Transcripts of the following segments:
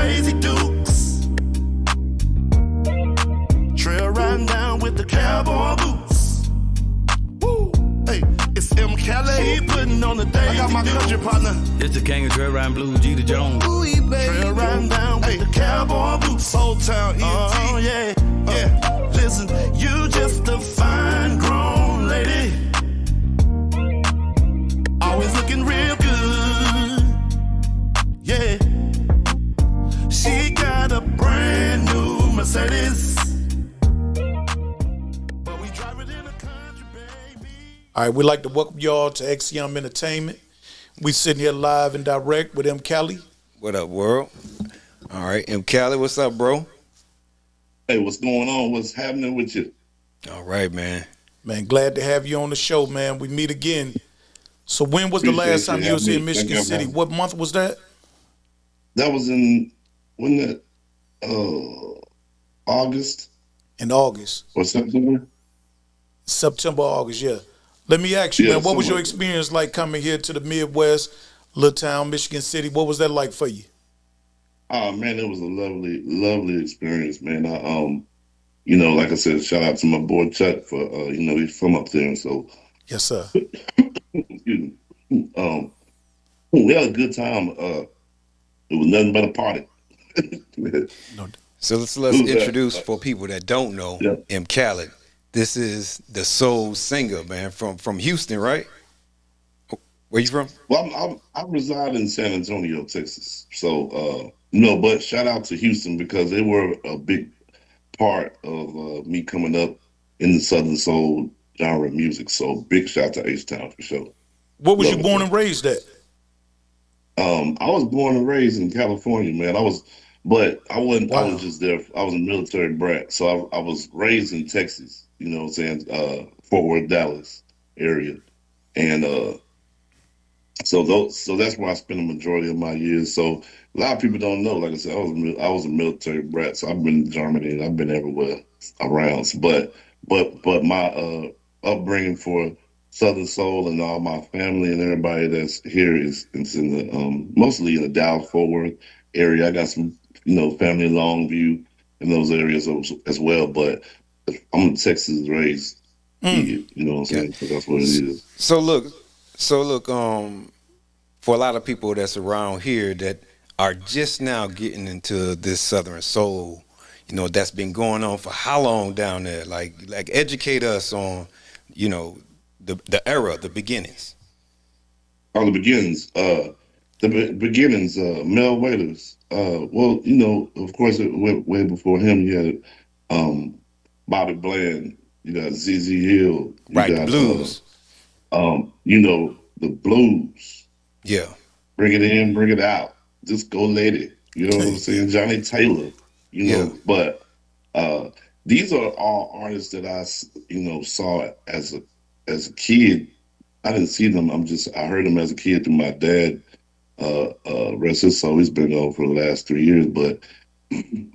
Daisy Dukes. Trail riding down with the cowboy boots. Woo! Hey, it's M. Kelly putting on the Daisy Dukes. I got my country partner. It's the king of trail riding blues, G the Jones. Trail riding down with the cowboy boots. Old Town ENT. Oh, yeah. Yeah. Listen, you just a fine grown lady. Always looking real good. Yeah. She got a brand new Mercedes. But we drive it in a country, baby. All right, we'd like to welcome y'all to XM Entertainment. We sitting here live and direct with M. Cali. What up, world? All right, M. Cali, what's up, bro? Hey, what's going on? What's happening with you? All right, man. Man, glad to have you on the show, man. We meet again. So when was the last time you was in Michigan City? What month was that? That was August. In August. Or September? September, August, yeah. Let me ask you, man, what was your experience like coming here to the Midwest, little town, Michigan City? What was that like for you? Oh man, it was a lovely, lovely experience, man. You know, like I said, shout out to my boy Chuck for he's from up there, and so yes, sir. we had a good time. It was nothing but a party. So let's introduce for people that don't know M. Cali. This is the soul singer, man, from Houston, right? Where you from? Well, I reside in San Antonio, Texas. So, but shout out to Houston because they were a big part of me coming up in the Southern Soul genre of music. So big shout out to H-Town for sure. What was you born and raised at? I was born and raised in California, man. I was just there. I was a military brat. So I was raised in Texas, you know what I'm saying? Fort Worth, Dallas area. And so that's where I spent the majority of my years. So a lot of people don't know. Like I said, I was a military brat. So I've been in Germany and I've been everywhere around. But my upbringing for Southern Soul and all my family and everybody that's here is in the mostly in the Dallas Fort Worth area. I got some family in Longview in those areas as well. But I'm Texas raised. You know what I'm saying? So that's what it is. So look, for a lot of people that's around here that are just now getting into this Southern Soul, that's been going on for how long down there? Like educate us on, the era, the beginnings. On the beginnings, Mel Waiters. Of course, it went way before him. You had Bobby Bland. You got ZZ Hill. The blues. The blues. Yeah. Bring it in, bring it out. Just go lady. You know what I'm saying? Johnny Taylor. But these are all artists that I saw as a kid. I didn't see them. I heard them as a kid through my dad. Rest his soul. He's been gone for the last 3 years, but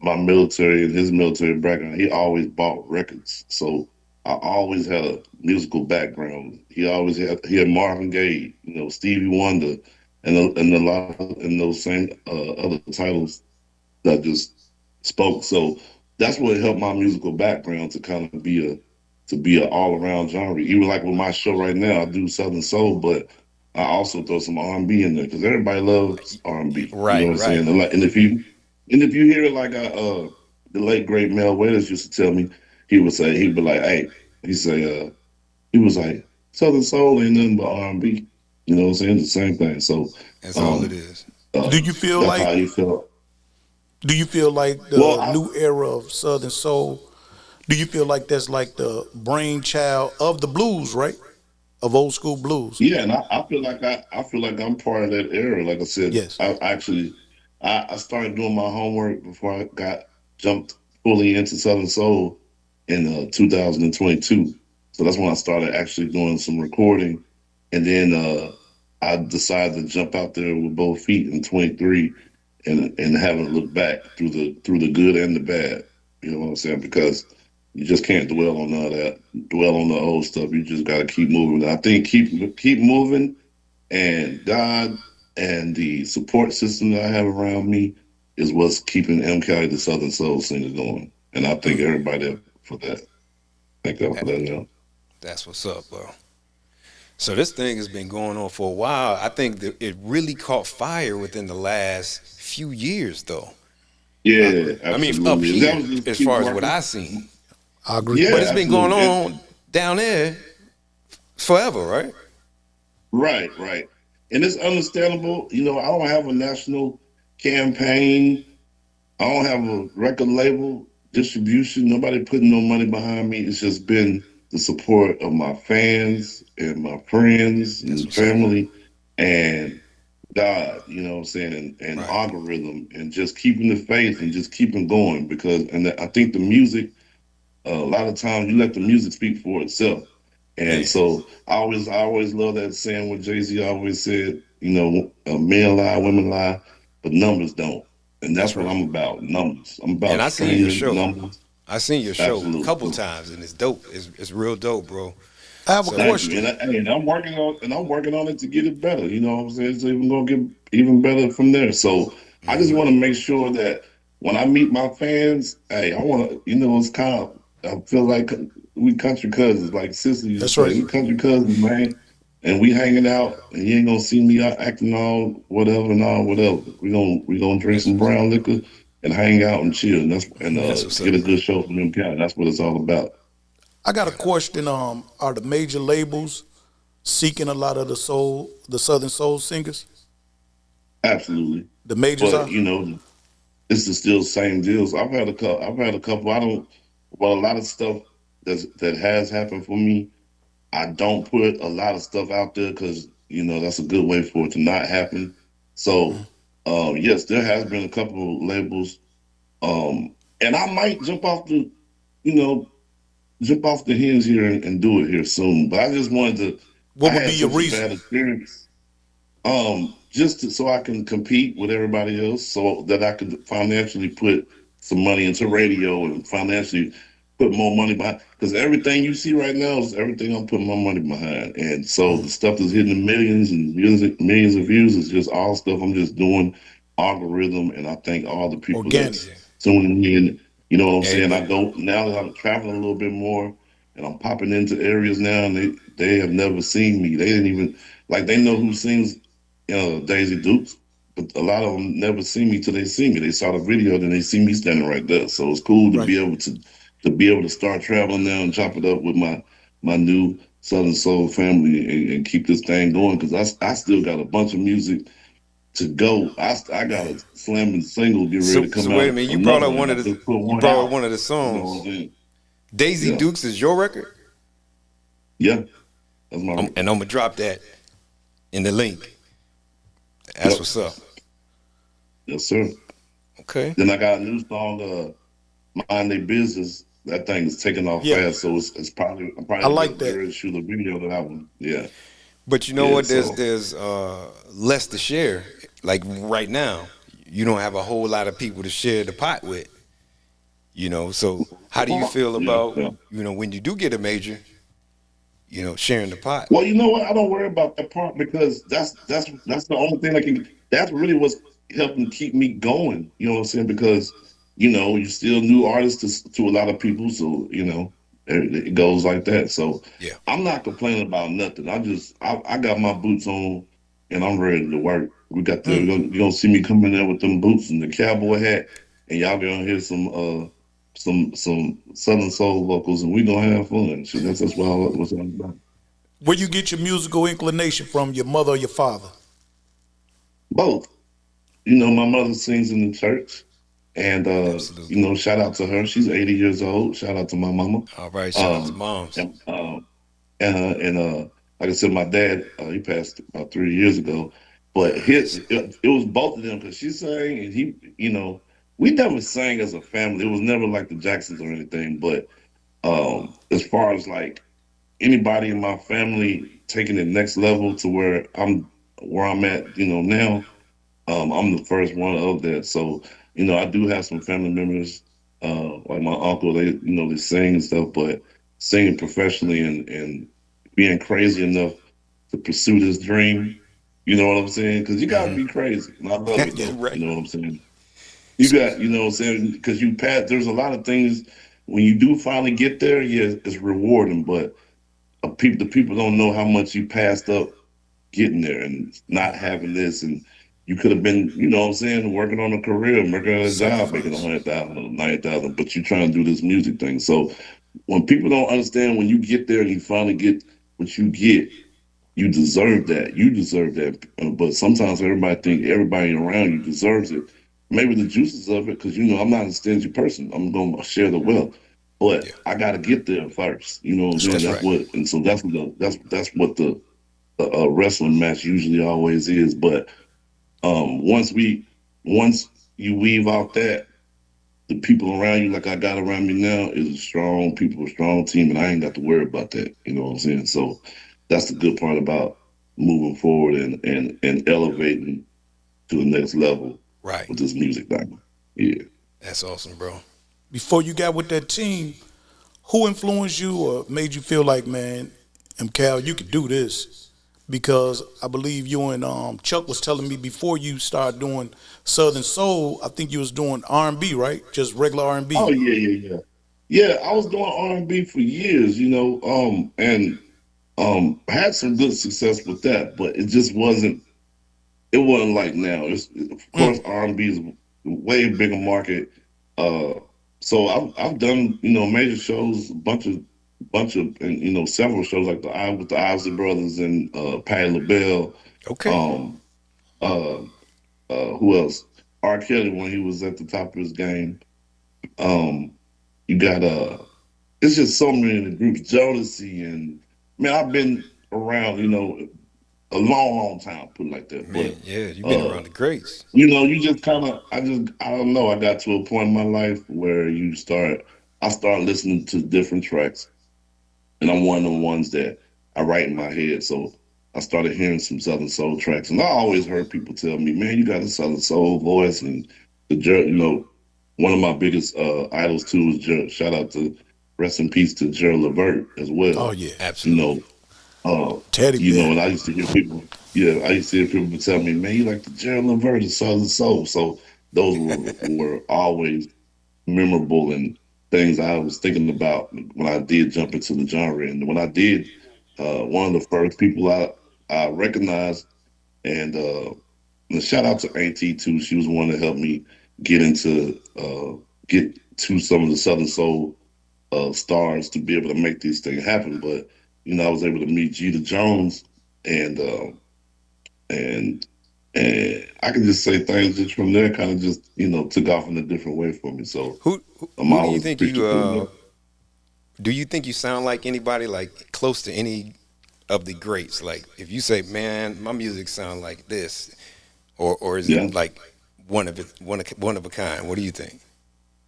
my military and his military background, he always bought records. So I always had a musical background. He had Marvin Gaye, Stevie Wonder, and a lot of those same other titles that just spoke. So that's what helped my musical background to kind of be a all around genre. Even like with my show right now, I do Southern Soul, but I also throw some R&B in there because everybody loves R&B. Right, you know what I'm saying? And if you hear it like the late great Mel Waiters used to tell me, he was like, Southern Soul ain't nothing but R&B. You know what I'm saying? It's the same thing. So that's all it is. Do you feel that's like how he felt. Do you feel like the new era of Southern Soul? Do you feel like that's like the brainchild of the blues, right? Of old school blues. Yeah, and I feel like I'm part of that era. Like I said, yes. I started doing my homework before I jumped fully into Southern Soul in 2022. So that's when I started actually doing some recording, and then I decided to jump out there with both feet in 23, and haven't looked back through the good and the bad. You know what I'm saying? Because you just can't dwell on all that, dwell on the old stuff. You just got to keep moving. I think keep moving, and God and the support system that I have around me is what's keeping M. Kelly, the Southern Soul singer, going. And I thank everybody for that. Thank God for that now. That's what's up, bro. So this thing has been going on for a while. I think that it really caught fire within the last few years, though. Yeah, I mean, up absolutely. And that here, was just as keep far as what working. I seen. I agree. Yeah, But it's been going absolutely. on down there forever, right? Right, right. And it's understandable. I don't have a national campaign. I don't have a record label distribution. Nobody putting no money behind me. It's just been the support of my fans and my friends That's and what's up. family and God, what I'm saying, and Right. algorithm and just keeping the faith and just keeping going because I think the music a lot of times you let the music speak for itself. And Yeah, so I always love that saying what Jay-Z always said, men lie, women lie, but numbers don't. And that's that's what right. I'm about, numbers. I'm And about I seen your streaming show. numbers. I seen your show a couple Absolutely. times, and it's dope. It's real dope, bro. I have a So Thank you. question. And I'm working on it to get it better. You know what I'm saying? It's even gonna get even better from there. So I just want to make sure that when I meet my fans, hey, I want to, it's kind of I feel like we country cousins, like sister used That's to say, right. we country cousins, man. And we hanging out, and you ain't gonna see me out acting all whatever and all whatever. We gonna drink that's some brown liquor and hang out and chill, and that's what's get up, a bro. good show from them county. That's what it's all about. I got a question. Are the major labels seeking a lot of the Southern Soul singers? Absolutely. The majors But are? it's the still same deals. I've had a couple. I've had a couple. I don't. Well, a lot of stuff that has happened for me. I don't put a lot of stuff out there because that's a good way for it to not happen. So, yes, there has been a couple of labels, and I might you know, jump off the hinge here and do it here soon. But I just wanted to. I What would be had your such a reason? bad experience so I can compete with everybody else, so that I could financially put some money into radio and financially put more money behind. Because everything you see right now is everything I'm putting my money behind, and so the stuff that's hitting the millions and millions of views is just all stuff I'm just doing algorithm, and I thank all the people Organic. that's tuning in. You know what I'm Hey, saying? but I go now that I'm traveling a little bit more, and I'm popping into areas now, and they have never seen me. They didn't even like they know who sings Daisy Dukes, but a lot of them never see me till they see me. They saw the video, then they see me standing right there. So it's cool to Right. be able to start traveling now and chop it up with my new Southern Soul family and keep this thing going because I still got a bunch of music to go. I got a slamming single get ready to so come wait a out. minute. You brought Another up one. one I of the just put you one brought up out. one of the You know what I'm songs. saying? Daisy Yeah, Dukes is your record, yeah. That's my and record. I'm gonna drop that in the link. That's Yep. what's up. Yes, sir. Okay. Then I got a new song, Mind Their Business. That thing is taking off Yeah. fast, so it's probably I'm I probably like get that. ready to shoot a video to that one. Yeah, But you know yeah. what? So There's less to share. Like right now, you don't have a whole lot of people to share the pot with. So how do you feel yeah, about yeah. when you do get a major, sharing the pot? Well, you know what? I don't worry about that part because that's the only thing that can. That's really what's helping keep me going. You know what I'm saying? Because you still new artist to a lot of people, so it goes like that. So Yeah. I'm not complaining about nothing. I got my boots on and I'm ready to work. We got the you're gonna see me coming in with them boots and the cowboy hat, and y'all gonna hear some Southern Soul vocals, and we gonna have fun. So that's what's all about. Where you get your musical inclination from, your mother or your father? Both. My mother sings in the church, and Absolutely. shout out to her. She's 80 years old. Shout out to my mama. All right. Shout out to Um, moms. and like I said, my dad he passed about 3 years ago, but All right. it was both of them because she sang and we never sang as a family. It was never like the Jacksons or anything, but as far as like anybody in my family taking it next level to where I'm at, now. I'm the first one of that. So, I do have some family members, like my uncle, they sing and stuff, but singing professionally and being crazy enough to pursue this dream, you know what I'm saying? Because you got to be crazy. And I love it though. Right. You know what I'm saying? You got, you know what I'm saying? Because you pass, there's a lot of things when you do finally get there, yeah, it's rewarding, but the people don't know how much you passed up getting there and not having this. And you could have been, you know what I'm saying, working on a career, working on a job, making Sacrifice. 100,000 or 90,000, but you're trying to do this music thing. So when people don't understand, when you get there and you finally get what you get, you deserve that. You deserve that. But sometimes everybody think everybody around you deserves it. Maybe the juices of it, because you know I'm not a stingy person. I'm gonna share the wealth, Yeah, but I got to get there first. You know what I'm That's saying? right. that's That's right. what, and so that's what the wrestling match usually always is. But once you weave out that, the people around you, like I got around me now, is a strong people, a strong team, and I ain't got to worry about that. You know what I'm saying? So that's the good part about moving forward and elevating to the next level Right. with this music thing. Yeah. That's awesome, bro. Before you got with that team, who influenced you or made you feel like, man, Cal, you could do this? Because I believe you and Chuck was telling me before you started doing Southern Soul, I think you was doing R&B, right? Just regular Oh R&B. yeah, yeah, yeah. Yeah, I was doing R&B for years, you know, and had some good success with that, but it wasn't like now. Of course, Mm. R&B is a way bigger market. Uh, so I've done, you know, major shows, bunch of, and you know, several shows like with the Isley Brothers and Patti LaBelle. Okay. Um, uh, who else? R. Kelly when he was at the top of his game. Um, you got it's just so many of the groups, Jodeci and man, I've been around, you know, a long, long time, put it like that. Man, But yeah, you've been uh, around the greats. you know, you just kind of, I don't know. I got to a point in my life where I start listening to different tracks, and I'm one of the ones that I write in my head. So I started hearing some Southern Soul tracks, and I always heard people tell me, "Man, you got a Southern Soul voice." And you know, one of my biggest idols too is shout out to rest in peace to Gerald Levert as Oh well. yeah, You Absolutely. know, uh, Teddy Bear. and I used to hear people, yeah, I used to hear people tell me, man, you like the Gerald Levert of Southern Soul. So those were always memorable and things I was thinking about when I did jump into the genre. And when I did, one of the first people I recognized, and shout out to Auntie too. She was one that helped me get get to some of the Southern Soul stars to be able to make these things happen. But you know, I was able to meet Jeter Jones, and and I can just say things just from there, kind of just took off in a different way for me. So I'm Who do you always think you appreciative of that. do you think you sound like anybody like close to any of the greats? Like if you say, man, my music sound like this, or is Yeah. it like one of a kind? What do you think?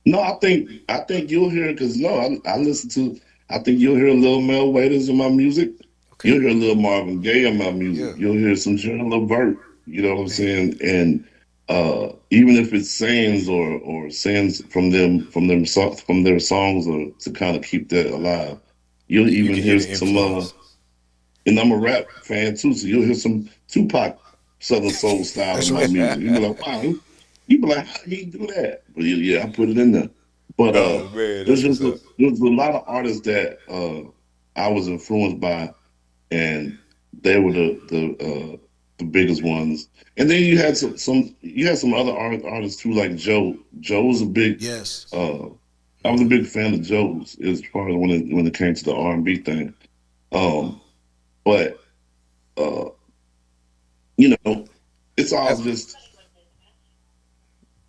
No, I think you'll hear because no, I listen to. I think you'll hear a little Mel Waiters in my music. Okay. You'll hear a little Marvin Gaye in my music. Yeah. You'll hear some John Levert. You know what I'm Man, saying? And even if it's sayings or sayings from their songs or to kind of keep that alive, you'll you even can hear hear the some. influence. And I'm a rap fan too, so you'll hear some Tupac Southern Soul style That's in my right. music. You be like, wow, you be like, how did he do that? But yeah, I put it in there. But Oh man, there's that's just what's up. there's a lot of artists that I was influenced by, and they were the biggest ones. And then you had some other artists too, like Joe. Joe was a big. Yes. I was a big fan of Joe's as far as when it came to the R&B thing. Um, but uh, it's all That's just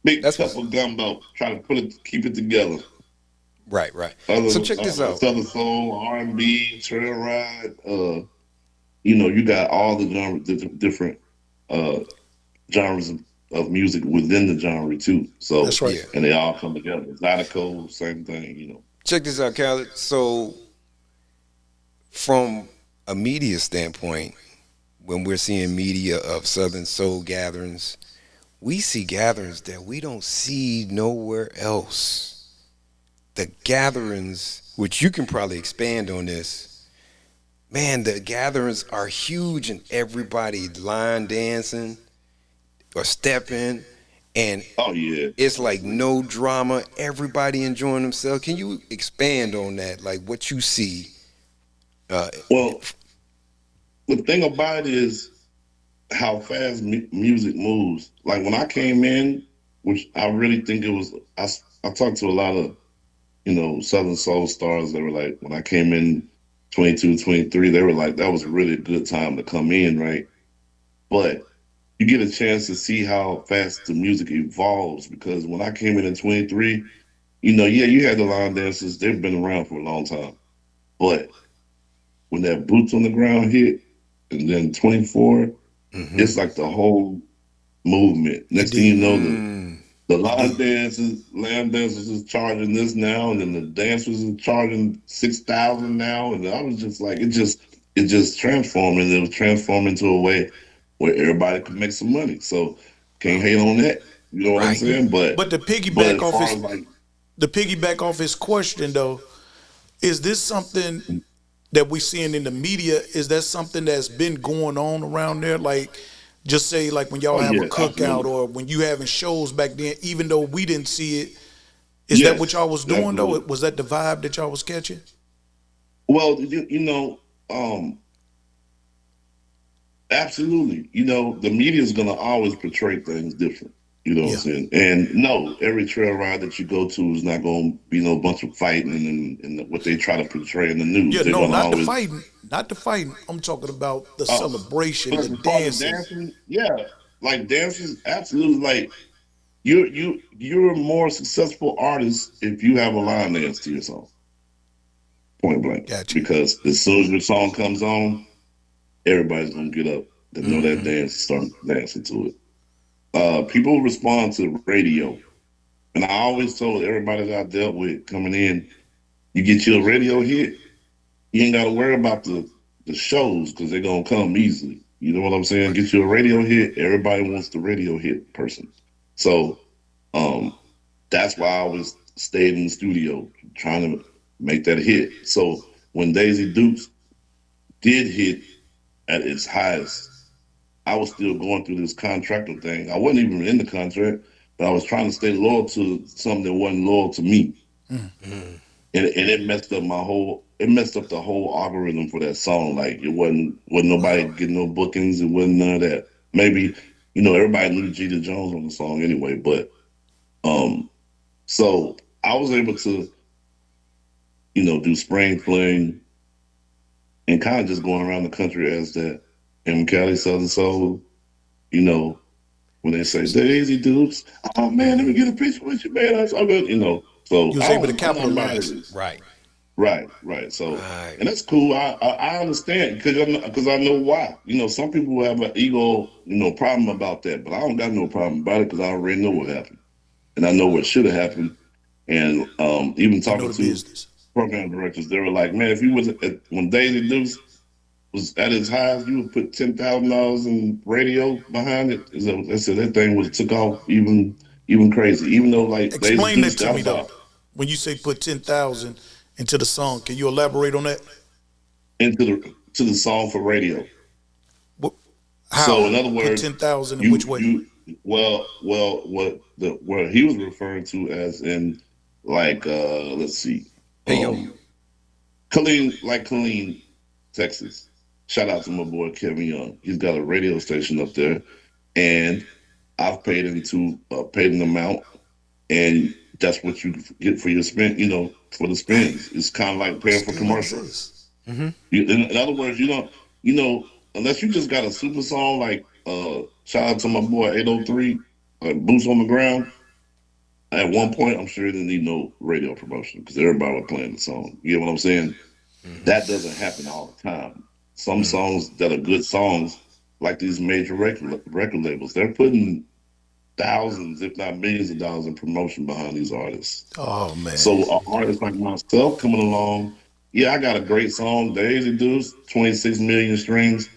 big that's cup what's of gumbo. Try to keep it together. right, right. Other So check this out. Southern soul, R&B, trail ride. You got all the different uh, genres of music within the genre too. That's So right. Yeah. and they all come together. Zydeco, same thing. Check this out, Khaled. So from a media standpoint, when we're seeing media of Southern Soul gatherings, we see gatherings that we don't see nowhere else. The gatherings, which you can probably expand on this, man, the gatherings are huge and everybody line dancing or stepping and Oh yeah. it's like no drama, everybody enjoying themselves. Can you expand on that, like what you see? uh Well, the thing about it is how fast music moves. Like when I came in, which I really think it was, I talked to a lot of, Southern Soul stars that were like, when I came in 22, 23, they were like, that was a really good time to come in, right? But you get a chance to see how fast the music evolves because when I came in 23, yeah, you had the line dancers, they've been around for a long time. But when that boots on the ground hit, and then 24, hmm it's like the whole movement. It Next thing you did. know, mm, the It did. lamb dancers is charging this now, and then the dancers are charging 6,000 now, and I was just like, it just transformed, and it was transformed into a way where everybody could make some money. So can't hate on that. You know what I'm right. saying? But But but as far as like, the piggyback off his question though, is this something that we seeing in the media? Is that something that's been going on around there? Like, just say like when y'all oh have a yeah, cookout absolutely, or when you having shows back then, even though we didn't see it, is that what yes, y'all was doing though? absolutely. Was that the vibe that y'all was catching? Well, absolutely. The media is going to always portray things different. You know what I'm Yeah. saying? And no, every trail ride that you go to is not going to be no bunch of fighting and what they try to portray in the news. Yeah, They're no, going to not the always, fighting. Not the fighting. I'm talking about the uh, celebration, but the as far as dancing. dancing, yeah, like dancers, absolutely. Like you're a more successful artist if you have a line dance to your song, point blank. Gotcha. Because as soon as your song comes on, everybody's going to get up. They know that hmm dance, start dancing to it. People respond to radio. And I always told everybody that I dealt with coming in, you get your radio hit, you ain't got to worry about the shows because they're going to come easily. You know what I'm saying? Get you a radio hit. Everybody wants the radio hit person. So um, that's why I always stayed in the studio trying to make that hit. So when Daisy Dukes did hit at its highest, I was still going through this contractor thing. I wasn't even in the contract, but I was trying to stay loyal to something that wasn't loyal to me. And it messed up it messed up the whole algorithm for that song. Like it wasn't nobody getting no bookings, it wasn't none of that. Maybe, everybody knew Jeter Jones on the song anyway, but um so I was able to, do spring fling and kind of just going around the country as that M. Cali Southern Soul, you know, when they say Daisy Dukes, oh man, let me get a picture with you, man. I mean, so You was able to I'm not mad at capitalize. it. Right. Right. So, Right. and that's cool. I understand because I know why. Some people have an ego, problem about that, but I don't got no problem about it because I already know what happened and I know what should have happened. And even You know talking the to business. program directors, they were like, man, if you was when Daisy Dukes was at its highest, you would put $10,000 in radio behind it. They said that thing was took off even crazy. Even though like Daisy Explain Dukes that to got me though. about When you say put 10,000 into the song, can you elaborate on that? into the song for radio. What, So how? in other Put words, 10,000 in which you way? you what he was referring to as in like let's see, Hey yo. Killeen, Texas. Shout out to my boy Kevin Young. He's got a radio station up there, and I've paid an amount, and that's what you get for your spin. For the Dang, spins, it's kind of like paying for still commercial. exists. hmm In other words, you don't, unless you just got a super song like shout out to my boy 803, Boots on the Ground. At one point, I'm sure he didn't need no radio promotion because everybody was playing the song. You get what I'm saying? hmm That doesn't happen all the time. Some hmm songs that are good songs, like these major record labels, they're putting thousands, if not millions of dollars in promotion behind these artists. Oh man. So an artist like myself coming along, yeah, I got a great song. Daisy Deuce, 26 million streams.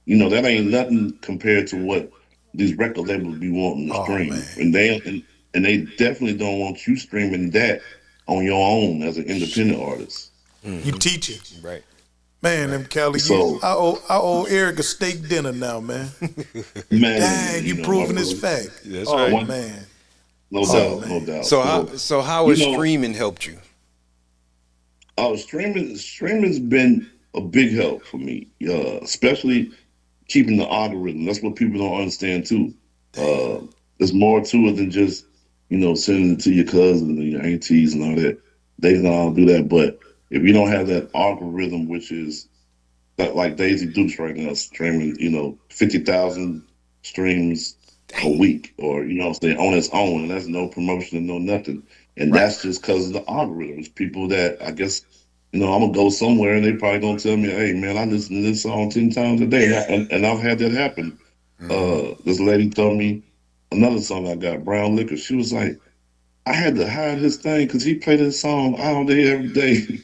That ain't nothing compared to what these record labels be wanting to Oh stream. man. And they definitely don't want you streaming that on your own as an independent artist. You hmm teaching. Right. Man, Right. them Cali, So I owe Eric a steak dinner now, man. man, Dang, you my proving this brother, fact. That's Oh right. one man. No Oh doubt, no man. doubt. So how You has know, streaming helped you? streaming's been a big help for me, especially keeping the algorithm. That's what people don't understand too. Damn. Uh, there's more to it than just sending it to your cousins and your aunties and all that. They can all do that, but if you don't have that algorithm, which is like Daisy Dukes right now, streaming 50,000 streams a Dang. week, or what I'm saying, on its own, and that's no promotion and no nothing. And Right. that's just because of the algorithms. People that I guess I'm gonna go somewhere and they probably gonna tell me, "Hey, man, I listen to this song 10 times a day," and I've had that happen. Mm-hmm. This lady told me another song I got, Brown Liquor. She was like, I had to hide his thing because he played this song all day, every day.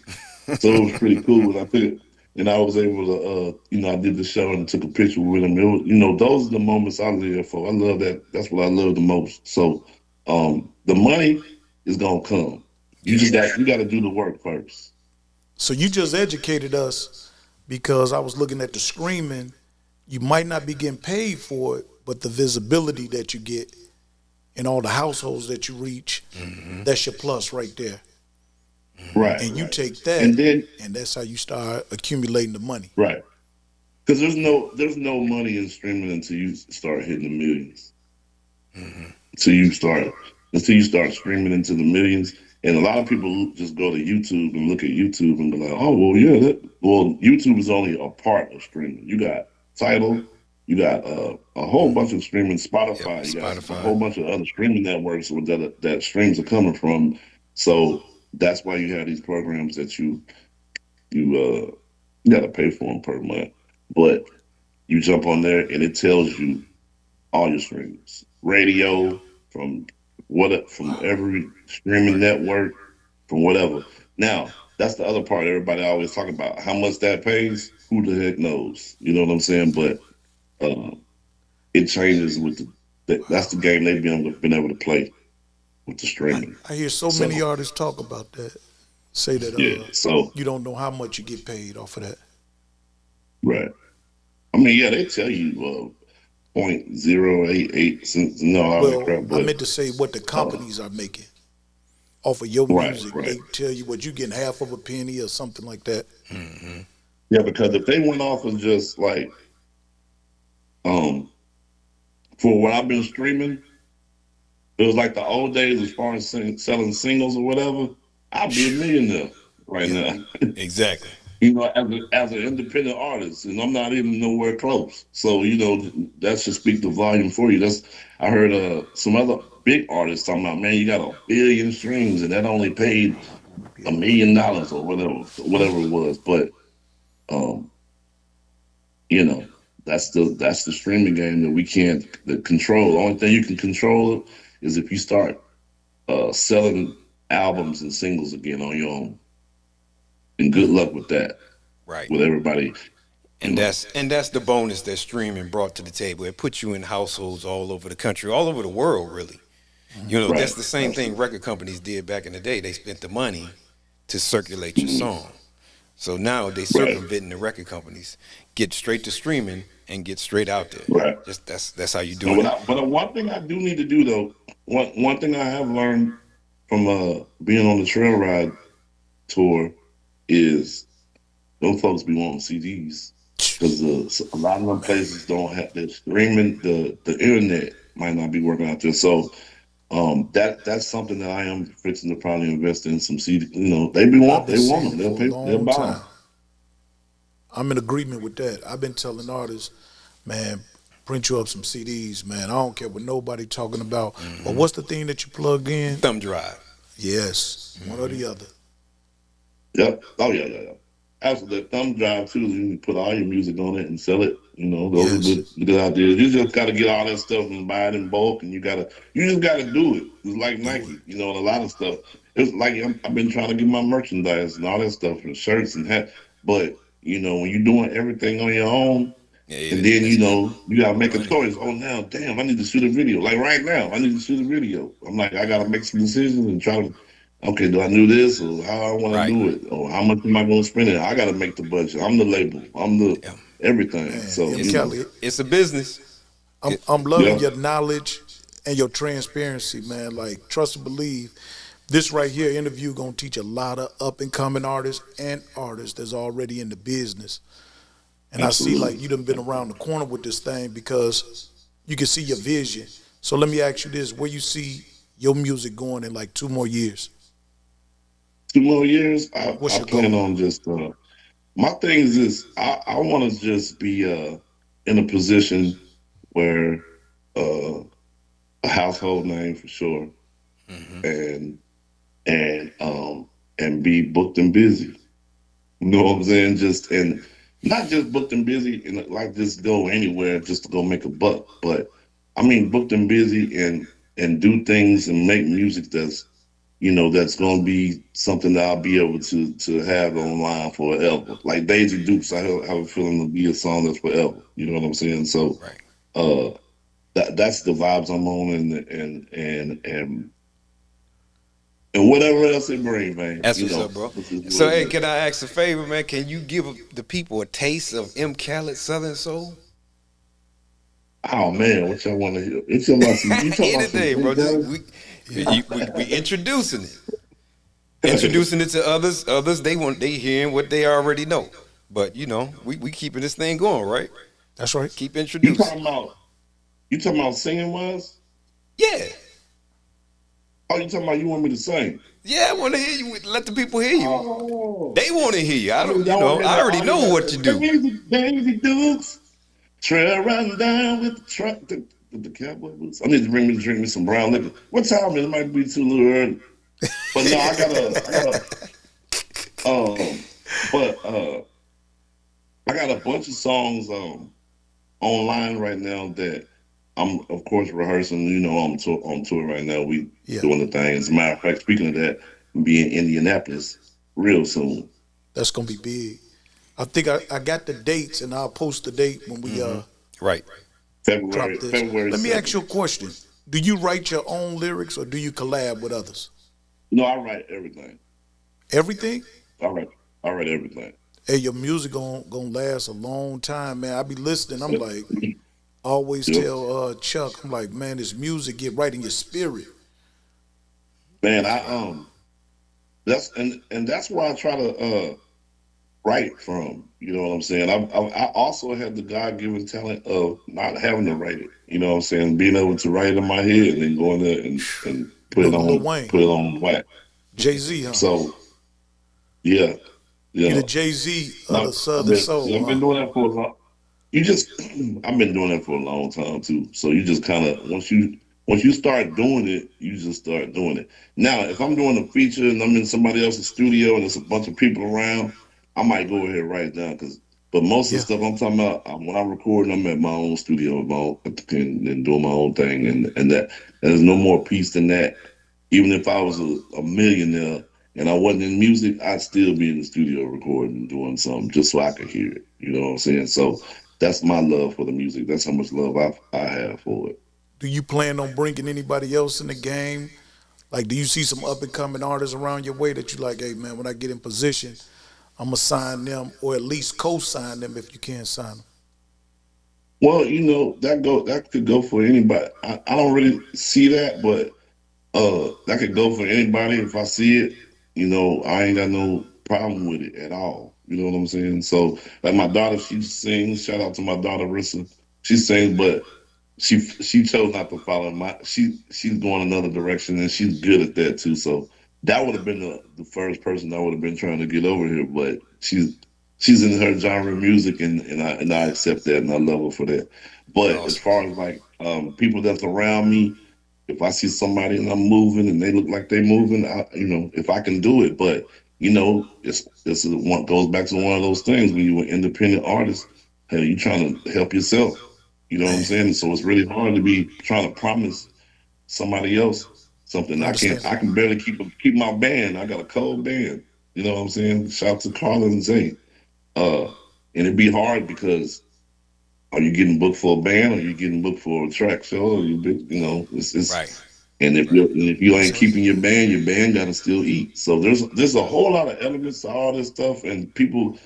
So it was pretty cool. And I took it, and I was able to, I did the show and took a picture with him. It was, those are the moments I live for. I love that. That's what I love the most. So, the money is gonna come. You got to do the work first. So you just educated us because I was looking at the screaming. You might not be getting paid for it, but the visibility that you get in all the households that you reach, that's your plus right there. Right. And you right. take that, And then and that's how you start accumulating the money. right, because there's no money in streaming until you start hitting the millions. Until you start streaming into the millions. And a lot of people just go to YouTube and look at YouTube and be like, oh, well, yeah, YouTube is only a part of streaming. You got Tidal, you got a whole bunch of streaming, Spotify, Yep, you got a Spotify. whole bunch of other streaming networks that streams are coming from. So that's why you have these programs that you got to pay for them per month. But you jump on there and it tells you all your streams, radio from every streaming network, from whatever. Now that's the other part. Everybody always talk about how much that pays. Who the heck knows? You know what I'm saying? But it changes with that's the game they've been able to play with the streaming. I hear so So many artists talk about that, say that yeah, so you don't know how much you get paid off of that. right. I mean, yeah, they tell you 0.088 cents and all that Well, crap, I but meant to say what the companies are making off of your right, music. right. They tell you what you getting half of a penny or something like that. Yeah, because if they went off of just like um for what I've been streaming, it was like the old days as far as selling singles or whatever. I'd be a millionaire right Yeah. now. Exactly. As an independent artist, and I'm not even nowhere close. So that should speak the volume for you. I heard some other big artists talking about, man, you got 1 billion streams, and that only paid $1 million or whatever it was. But um, you know, that's the streaming game that we can't control. The only thing you can control is if you start selling albums and singles again on your own. And good luck with that. Right. With everybody. And that's the bonus that streaming brought to the table. It puts you in households all over the country, all over the world, really. Right. That's the same thing record companies did back in the day. They spent the money to circulate your song. So now they circumventing the record companies, get straight to streaming and get straight out there. Right. Just that's how you do it. But one thing I do need to do though, one thing I have learned from being on the trail ride tour is those folks be wanting CDs because a lot of them places don't have the streaming. The internet might not be working out there. So that's something that I am fixing to probably invest in some CD. They want them. They'll pay. They'll buy them. I'm in agreement with that. I've been telling artists, man, print you up some CDs, man. I don't care what nobody talking about. But what's the thing that you plug in? Thumb drive. Yes, one or the other. Yep. Oh yeah. Absolutely. Thumb drive too. You can put all your music on it and sell it. Those are good ideas. You just got to get all that stuff and buy it in bulk, and you just got to do it. It's like Nike, and a lot of stuff. It's like I've been trying to get my merchandise and all that stuff and shirts and hats. But when you're doing everything on your own, and then you gotta make a choice. Oh, now, damn, I need to shoot a video. Like right now, I need to shoot a video. I'm like, I gotta make some decisions and try to. Okay, do I do this or how I want to do it or how much am I going to spend it? I got to make the budget. I'm the label. I'm the everything. Man, so Kelly, it's a business. I'm loving your knowledge and your transparency, man. Like trust and believe. This right here interview gonna teach a lot of up and coming artists and artists that's already in the business. And I see like Absolutely. you done been around the corner with this thing because you can see your vision. So let me ask you this: where you see your music going in like 2 more years? 2 more years, What's I your plan goal? on just my thing is this. I want to just be in a position where uh, a household name for sure, Hmm. and and be booked and busy. You know what I'm saying? Just and not just booked and busy and like just go anywhere just to go make a buck, but I mean booked and busy and do things and make music that's that's gonna be something that I'll be able to have online forever. Like Daisy Dukes, have a feeling to be a song that's forever. You know what I'm saying? So Right. uh that's the vibes I'm on and whatever else it brings, man. That's what's up, bro. This is what So, it hey, is. can I ask a favor, man? Can you give the people a taste of M. Khaled Southern Soul? Oh man, what y'all want to hear? You talking about some Anything, bro. big Just guns? we introducing it, introducing it to others. Others they hearing what they already know. But we keeping this thing going, right? That's right. Keep you introducing. talking about you talking about singing was? Yeah, Oh, you talking about you want me to sing? yeah. I want to hear you. Let the people hear you. Oh, They want to hear you. I I don't. mean, y'all want to hear I that already know artist that what you said, do. Daisy Dukes, trail riding down with the truck, the cowboy boots. I need to drink me some brown liquor. What time is it? It might be too little early. But no, um, but I got a bunch of songs online right now that I'm of course rehearsing. On tour right now. We Yeah, doing the thing. As a matter of fact, speaking of that, I'm be in Indianapolis real soon. that's gonna be big. I think I got the dates, and I'll post the date when we Hmm. Right. drop February this. February Let me ask 7th. you a question. Do you write your own lyrics or do you collab with others? No, I write everything. Everything? I write I write everything. Hey, your music gonna last a long time, man. I be listening. I'm Yep. like, I always Yep. tell Chuck, I'm like, man, this music get right in your spirit. Man, That's I right. that's that's where I try to write from. You know what I'm saying? I also have the God given talent of not having to write it. You know what I'm saying? Being able to write it in my head and then go in there and You know the Lil Wayne, put it on wax. Jay-Z, huh? So yeah, You yeah. the Jay-Z of No, the Southern Soul, I've been huh? doing that for a long. You just I've been doing that for a long time too. So you just kind of once you start doing it, you just start doing it. Now, if I'm doing a feature and I'm in somebody else's studio and there's a bunch of people around, I might go ahead and write it down because. But most of the Yeah, stuff I'm talking about, when I'm recording, I'm at my own studio, and doing my own thing, and that there's no more peace than that. Even if I was a millionaire and I wasn't in music, I'd still be in the studio recording and doing something just so I could hear it. You know what I'm saying? So that's my love for the music. That's how much love I have for it. do you plan on bringing anybody else in the game? Like, do you see some up and coming artists around your way that you like, hey man, when I get in position, I'm gonna sign them or at least co-sign them if you can't sign them. Well, that could go for anybody. I don't really see that, but that could go for anybody if I see it. I ain't got no problem with it at all. You know what I'm saying? So like my daughter, she sings. Shout out to my daughter Rissa. She sings, but she chose not to follow she's going another direction and she's good at that too. So that would have been the first person I would have been trying to get over here, but she's in her genre of music and I Yeah, accept that and I love her for that. But as Awesome. far as like people that's around me, if I see somebody and I'm moving and they look like they moving, if I can do it. But it's one goes back to one of those things when you're an independent artist. Hey, you trying to help yourself. You know what I'm man, saying? So it's really hard to be trying to promise somebody else something. I understand. I can barely keep my band. I got a cold band. You know what I'm saying? Shout out to Carla and Zay. Uh, and it'd be hard because are you getting booked for a band? Or are you getting booked for a track show? Or it's Right. and if you That's ain't right. keeping your band got to still eat. So there's a whole lot of elements to all this stuff, and people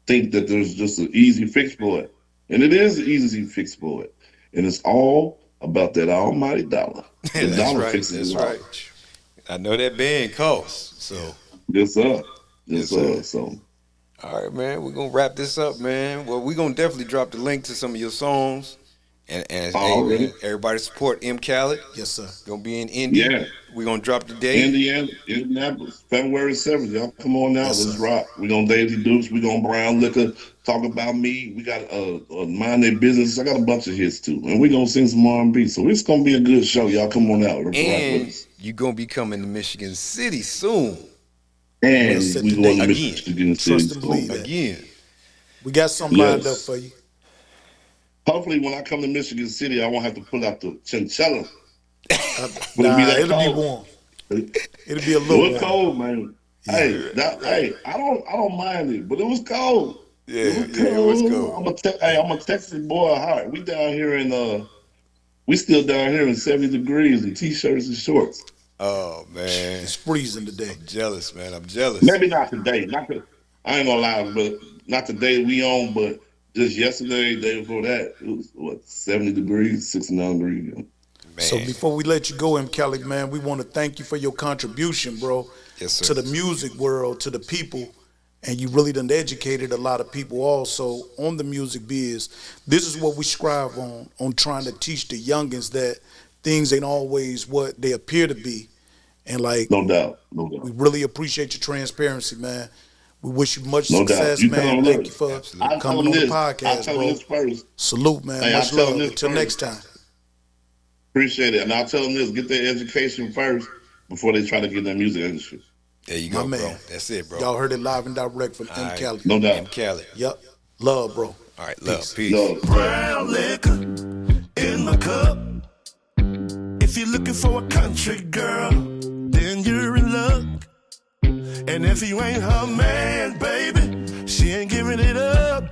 think that there's just an easy fix for it, and it is an easy fix for it, and it's all about that almighty dollar. The That's dollar right. fixes That's it all. right. I know that band costs. So, Yes, sir. Yes, Yes, sir. sir. So, all right, man. We're gonna wrap this up, man. Well, we're gonna definitely drop the link to some of your songs. And hey, already. man, everybody support M. Khaled. Yes, sir. Gonna be in Indy. Yeah. We're gonna drop the date. Indiana, Indianapolis, February 7th. Y'all come on out. Yes, Let's sir. rock. We're going to Daisy Dukes. We're going to Brown Liquor. Talk about me. We got Mind Their Business. I got a bunch of hits too. And we're going to sing some R&B. So it's going to be a good show. Y'all come on out. Let's rock with And us. you're gonna be coming to Michigan City soon. And set we the going date to again. Michigan Trust City. and believe that. Again. We got something lined up for you. Hopefully when I come to Michigan City, I won't have to pull out the chinchilla. Nah, be that it'll be cold. warm. It'll be a little It was warm. cold, man. Hey, I don't mind it, but it was cold. Yeah, It was yeah, it was cold. cold. I'm a Texas boy at heart. We down here in we still down here in 70 degrees in t-shirts and shorts. Oh man, It's freezing today. I'm jealous, man. I'm jealous. Maybe not today. I ain't gonna lie, but not the day we on, but just yesterday, day before that, it was 70 degrees, 69 degrees. Man. So before we let you go, M. Kelly, man, we want to thank you for your contribution, bro, Yes, sir. to the music world, to the people, and you really done educated a lot of people also on the music biz. This is what we strive on trying to teach the youngins that things ain't always what they appear to be. And like, No doubt. we really appreciate your transparency, man. We wish you much No doubt. success, You tell man. them, Thank look, you for absolutely. I tell coming them on the this. I podcast, tell them bro. this first. Salute, man. Hey, I Much tell them love. this Until first. next time. Appreciate it. And I'll tell them this, get their education first before they try to get in the music industry. There you My go, bro. man. That's it, bro. Y'all heard it live and direct from All M. right. Kelly. No doubt. M. Khaled. Yep. Love, bro. All right, love. Peace. Peace. No, Brown liquor in my cup. If you're looking for a country girl, then you're in luck. And if you ain't her man, baby, she ain't giving it up.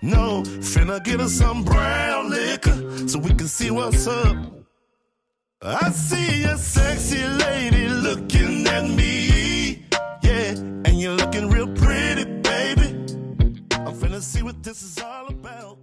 No, finna get her some brown liquor so we can see what's up. I see a sexy lady looking at me. Yeah, and you're looking real pretty, baby. I'm finna see what this is all about.